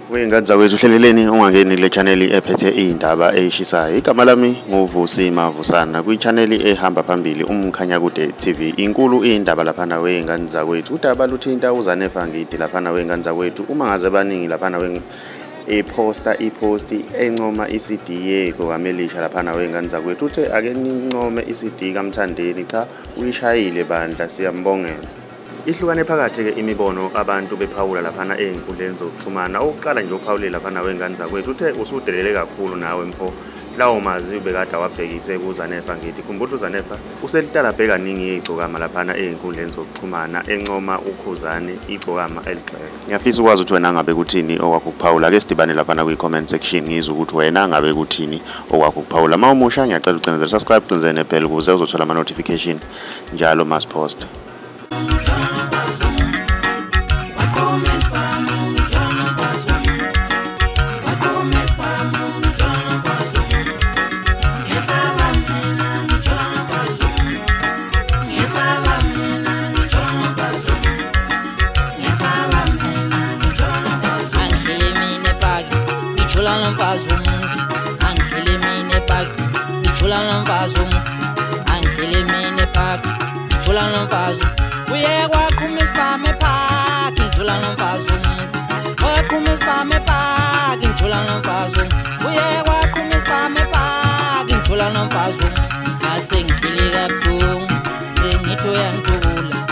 Wengane zakwethu uhleleleni ungangeni le channel ephethe izindaba ezishisayo. Igama lami nguVusi Mavusana kwi-channel ehamba phambili umkhanya kude TV. Inkulu indaba laphana wengane zakwethu. Udaba luthinta uZanefa Ngidi laphana wengane zakwethu. Uma ngaze baningi laphana ipost encoma iCD yeGokamelisha laphana wengane zakwethu. Uthe ake nincome iCD kaMthandeni, cha uyishayile bandla, siyambongela. Ihlukane phakathi ke imibono abantu bephawula laphana einkundleni zokuxhumana. Oqala nje uphawule laphana wengane zakwethu uthe usudelele kakhulu nawe mfo. Lawo mazi ubekade wabhekise kuZanefa Ngidi. Khumbula uZanefa uselitala bheka ningi igcokama laphana einkundleni zokuxhumana encoma uKhuzani igcokama eligxeka. Ngiyafisa ukwazi ukuthi wena ngabe kuthini okwakuphawula. Ke sidibane laphana kwi-comment section ngizwe ukuthi wena ngabe kuthini okwakuphawula. Mawumusha ngiyacela ucinezele subscribe, ucinezele nebell ukuze uzothola ama notification njalo masipost. Asengihile kabuhlungu, ngithoya ngikubula